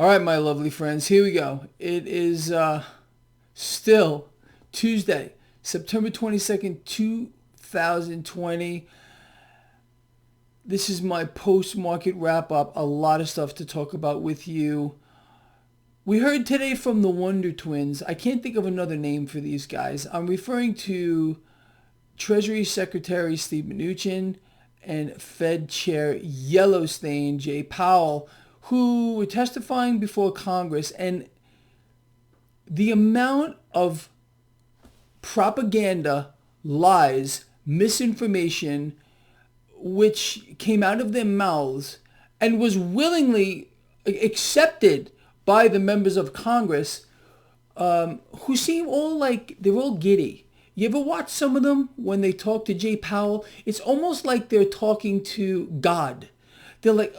All right, my lovely friends, here we go. It is still Tuesday, September 22nd, 2020. This is my post-market wrap-up. A lot of stuff to talk about with you. We heard today from the Wonder Twins. I can't think of another name for these guys. I'm referring to Treasury Secretary Steve Mnuchin and Fed Chair Yellowstone Jay Powell, who were testifying before Congress, and the amount of propaganda, lies, misinformation, which came out of their mouths and was willingly accepted by the members of Congress, who seem all like they're all giddy. You ever watch some of them when they talk to Jay Powell? It's almost like they're talking to God. They're like,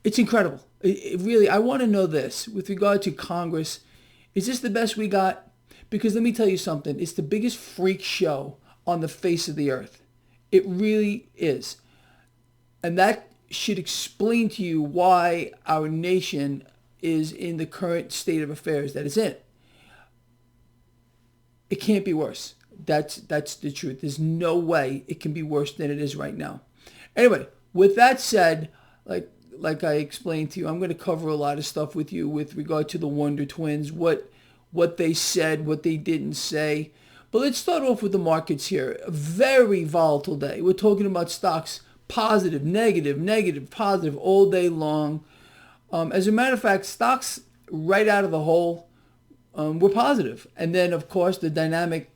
it's incredible. It really, I want to know this with regard to Congress. Is this the best we got? Because let me tell you something. It's the biggest freak show on the face of the earth. It really is. And that should explain to you why our nation is in the current state of affairs that it's in. It can't be worse. That's the truth. There's no way it can be worse than it is right now. Anyway, with that said, like I explained to you, I'm going to cover a lot of stuff with you with regard to the Wonder Twins, what they said, what they didn't say. But let's start off with the markets here. A very volatile day. We're talking about stocks positive, negative, positive all day long. As a matter of fact, stocks right out of the hole were positive. And then, of course, the dynamic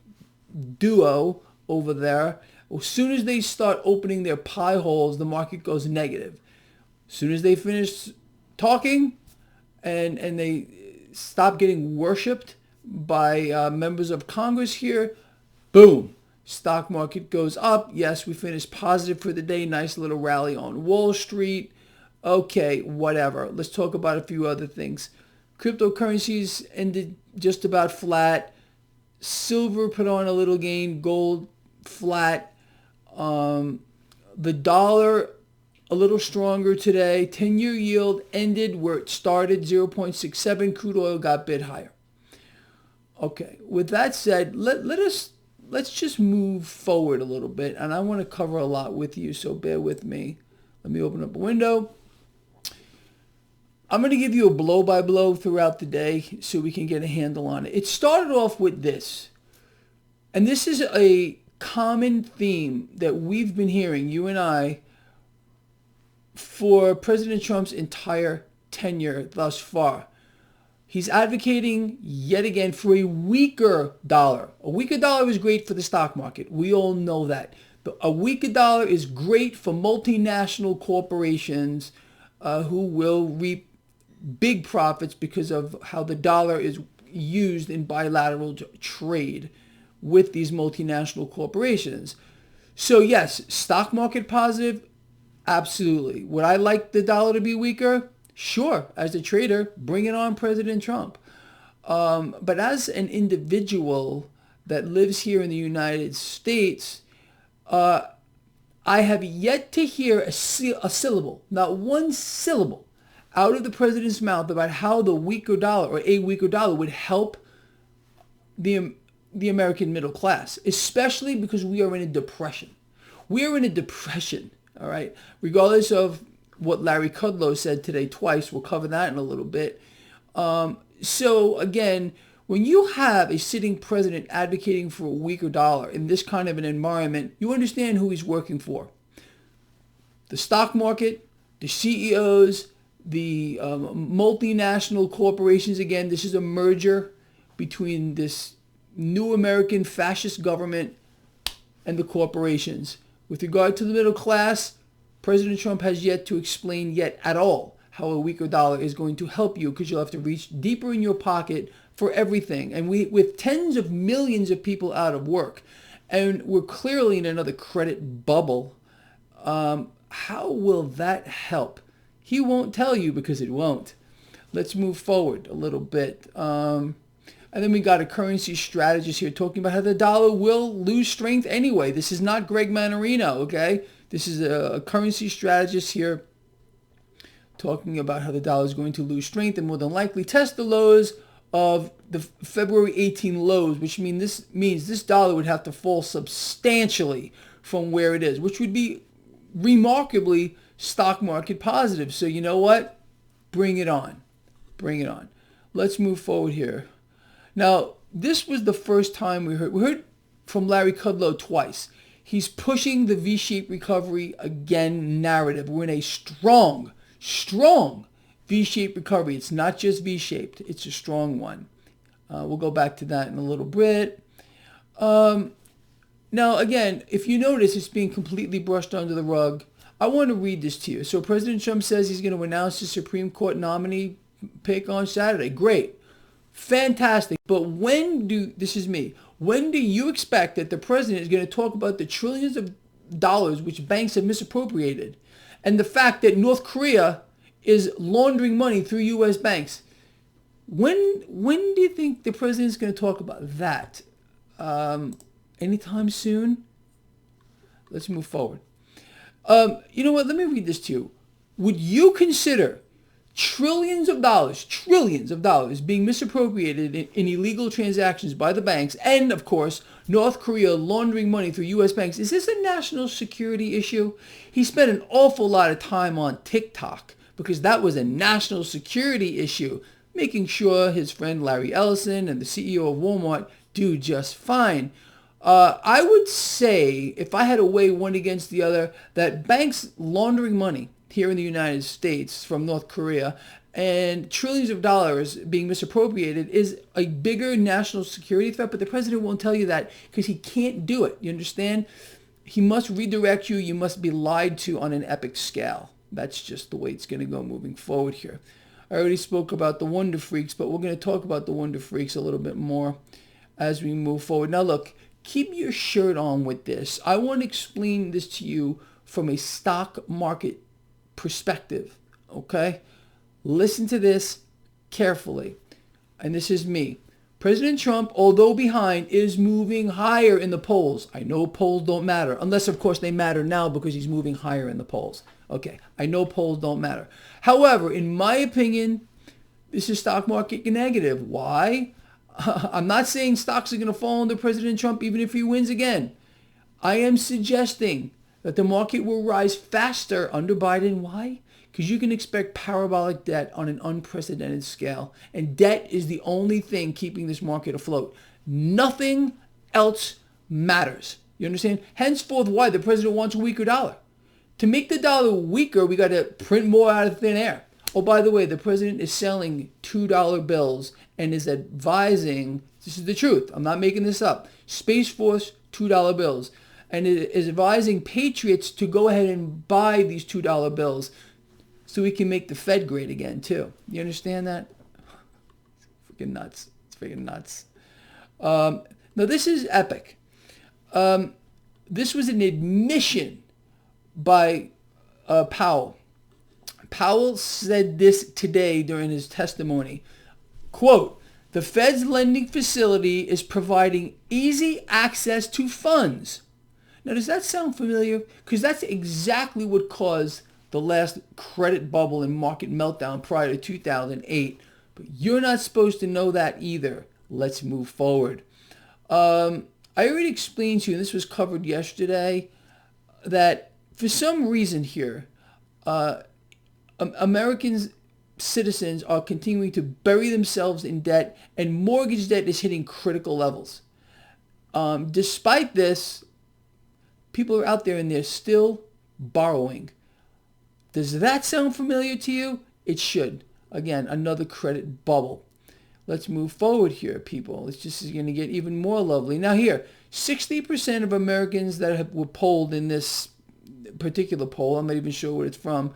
duo over there, as soon as they start opening their pie holes, the market goes negative. As soon as they finish talking and they stop getting worshipped by members of Congress here, boom, stock market goes up. Yes, we finished positive for the day. Nice little rally on Wall Street. Okay, whatever. Let's talk about a few other things. Cryptocurrencies ended just about flat. Silver put on a little gain. Gold flat. The dollar a little stronger today. 10-year yield ended where it started, 0.67. Crude oil got a bit higher. Okay, with that said, let's just move forward a little bit, and I want to cover a lot with you, so bear with me. Let me open up a window. I'm going to give you a blow-by-blow throughout the day so we can get a handle on it. It started off with this, and this is a common theme that we've been hearing, you and I, for President Trump's entire tenure thus far. He's advocating yet again for a weaker dollar. A weaker dollar is great for the stock market. We all know that. A weaker dollar is great for multinational corporations who will reap big profits because of how the dollar is used in bilateral trade with these multinational corporations. So yes, stock market positive, absolutely. Would I like the dollar to be weaker? Sure, as a trader, bring it on, President Trump. But as an individual that lives here in the United States, I have yet to hear a syllable, not one syllable, out of the president's mouth about how the weaker dollar or a weaker dollar would help the American middle class, especially because we are in a depression. We are in a depression, all right? Regardless of what Larry Kudlow said today twice, we'll cover that in a little bit. So again, when you have a sitting president advocating for a weaker dollar in this kind of an environment, you understand who he's working for. The stock market, the CEOs, the multinational corporations. Again, this is a merger between this new American fascist government and the corporations. With regard to the middle class, President Trump has yet to explain yet at all how a weaker dollar is going to help you, because you'll have to reach deeper in your pocket for everything. And with tens of millions of people out of work, and we're clearly in another credit bubble, how will that help? He won't tell you because it won't. Let's move forward a little bit. And then we got a currency strategist here talking about how the dollar will lose strength anyway. This is not Greg Mannarino, okay? This is a currency strategist here talking about how the dollar is going to lose strength and more than likely test the lows of the February 18 lows, which means this dollar would have to fall substantially from where it is, which would be remarkably stock market positive. So you know what? Bring it on. Bring it on. Let's move forward here. Now, this was the first time we heard from Larry Kudlow twice. He's pushing the V-shaped recovery again narrative. We're in a strong V-shaped recovery. It's not just V-shaped. It's a strong one. We'll go back to that in a little bit. Now, again, if you notice, it's being completely brushed under the rug. I want to read this to you. So President Trump says he's going to announce the Supreme Court nominee pick on Saturday. Great. Fantastic. But when do you expect that the president is going to talk about the trillions of dollars which banks have misappropriated and the fact that North Korea is laundering money through U.S. banks? When do you think the president is going to talk about that? Anytime soon? Let's move forward. You know what? Let me read this to you. Would you consider trillions of dollars being misappropriated in illegal transactions by the banks and, of course, North Korea laundering money through U.S. banks? Is this a national security issue? He spent an awful lot of time on TikTok because that was a national security issue, making sure his friend Larry Ellison and the CEO of Walmart do just fine. I would say, if I had to weigh one against the other, that banks laundering money here in the United States from North Korea and trillions of dollars being misappropriated is a bigger national security threat, but the president won't tell you that because he can't do it. You understand? He must redirect you. You must be lied to on an epic scale. That's just the way it's going to go moving forward here. I already spoke about the Wonder Freaks, but we're going to talk about the Wonder Freaks a little bit more as we move forward. Now, look, keep your shirt on with this. I want to explain this to you from a stock market perspective, okay? Listen to this carefully. And this is me. President Trump, although behind, is moving higher in the polls. I know polls don't matter, unless, of course, they matter now because he's moving higher in the polls. Okay, I know polls don't matter. However, in my opinion, this is stock market negative. Why? I'm not saying stocks are going to fall under President Trump even if he wins again. I am suggesting that the market will rise faster under Biden. Why? Because you can expect parabolic debt on an unprecedented scale. And debt is the only thing keeping this market afloat. Nothing else matters. You understand? Henceforth, why the president wants a weaker dollar. To make the dollar weaker, we got to print more out of thin air. Oh, by the way, the president is selling $2 bills and is advising, this is the truth, I'm not making this up, Space Force $2 bills, and is advising patriots to go ahead and buy these $2 bills so we can make the Fed great again, too. You understand that? It's freaking nuts. It's freaking nuts. Now, this is epic. This was an admission by Powell. Powell said this today during his testimony. Quote, the Fed's lending facility is providing easy access to funds. Now, does that sound familiar? Because that's exactly what caused the last credit bubble and market meltdown prior to 2008. But you're not supposed to know that either. Let's move forward. I already explained to you, and this was covered yesterday, that for some reason here, American citizens are continuing to bury themselves in debt, and mortgage debt is hitting critical levels. Despite this, people are out there and they're still borrowing. Does that sound familiar to you? It should. Again, another credit bubble. Let's move forward here, people. This just is going to get even more lovely. Now here, 60% of Americans that were polled in this particular poll, I'm not even sure what it's from,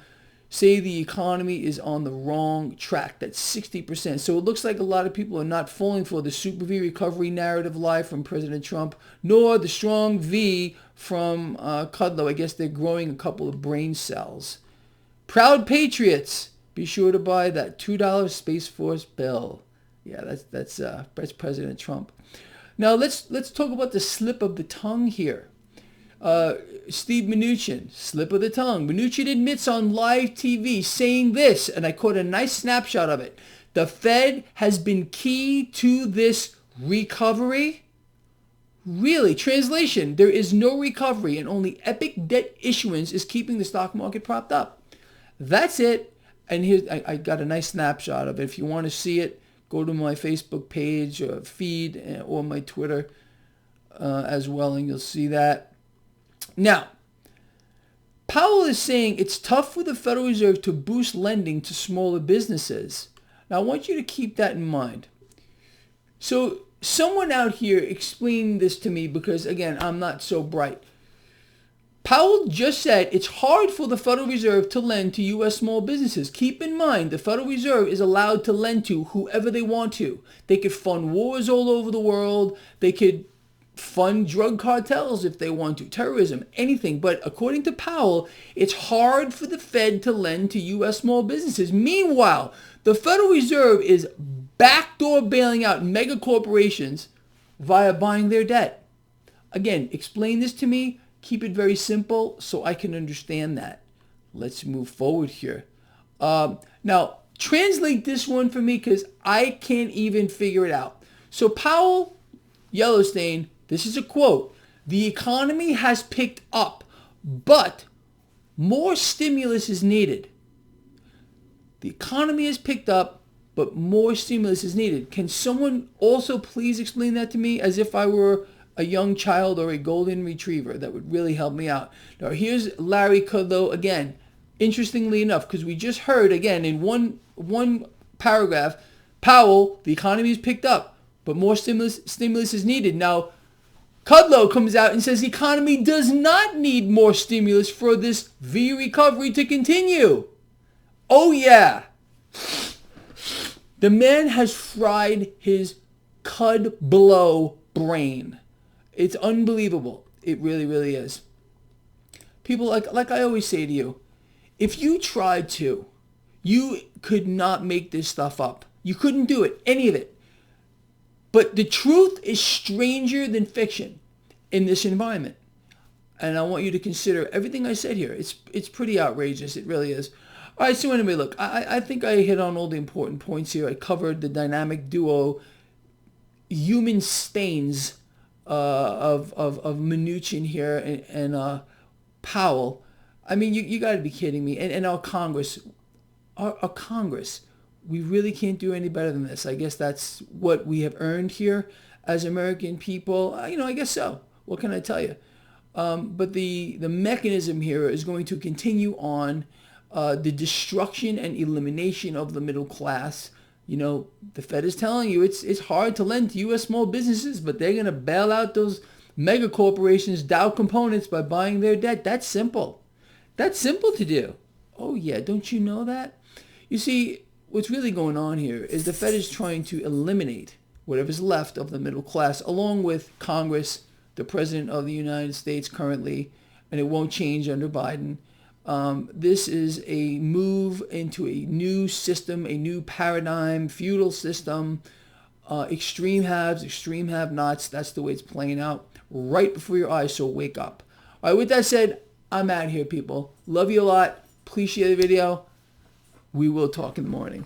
say the economy is on the wrong track. That's 60%. So it looks like a lot of people are not falling for the super V recovery narrative lie from President Trump, nor the strong V from Kudlow. I guess they're growing a couple of brain cells. Proud patriots, be sure to buy that $2 Space Force bill. Yeah, that's President Trump. Now let's talk about the slip of the tongue here. Steve Mnuchin, slip of the tongue. Mnuchin admits on live TV saying this, and I caught a nice snapshot of it. The Fed has been key to this recovery. Really? Translation, there is no recovery and only epic debt issuance is keeping the stock market propped up. That's it. And here, I got a nice snapshot of it. If you want to see it, go to my Facebook page or feed or my Twitter as well, and you'll see that. Now, Powell is saying it's tough for the Federal Reserve to boost lending to smaller businesses. Now, I want you to keep that in mind. So, someone out here explained this to me because, again, I'm not so bright. Powell just said it's hard for the Federal Reserve to lend to U.S. small businesses. Keep in mind, the Federal Reserve is allowed to lend to whoever they want to. They could fund wars all over the world. They could fund drug cartels if they want to, terrorism, anything. But according to Powell, it's hard for the Fed to lend to U.S. small businesses. Meanwhile, the Federal Reserve is backdoor bailing out mega corporations via buying their debt. Again, explain this to me. Keep it very simple so I can understand that. Let's move forward here. Now, translate this one for me because I can't even figure it out. So Powell, Yellowstone, this is a quote. The economy has picked up, but more stimulus is needed. The economy has picked up, but more stimulus is needed. Can someone also please explain that to me as if I were a young child or a golden retriever? That would really help me out. Now, here's Larry Kudlow again. Interestingly enough, because we just heard again in one paragraph, Powell, the economy has picked up, but more stimulus is needed. Now, Kudlow comes out and says the economy does not need more stimulus for this V recovery to continue. Oh yeah. The man has fried his Kudlow brain. It's unbelievable. It really, really is. People, like I always say to you, if you tried to, you could not make this stuff up. You couldn't do it, any of it. But the truth is stranger than fiction in this environment. And I want you to consider everything I said here. It's pretty outrageous. It really is. All right, so anyway, look, I think I hit on all the important points here. I covered the dynamic duo, human stains of Mnuchin here and Powell. I mean, you got to be kidding me. And our Congress, our Congress, we really can't do any better than this. I guess that's what we have earned here as American people. I guess so. What can I tell you? But the mechanism here is going to continue on the destruction and elimination of the middle class. The Fed is telling you it's hard to lend to U.S. small businesses, but they're going to bail out those mega corporations, Dow components, by buying their debt. That's simple. That's simple to do. Oh, yeah. Don't you know that? You see, what's really going on here is the Fed is trying to eliminate whatever's left of the middle class, along with Congress, the President of the United States currently, and it won't change under Biden. This is a move into a new system, a new paradigm, feudal system, extreme haves, extreme have-nots. That's the way it's playing out right before your eyes, so wake up. All right, with that said, I'm out here, people. Love you a lot. Please share the video. We will talk in the morning.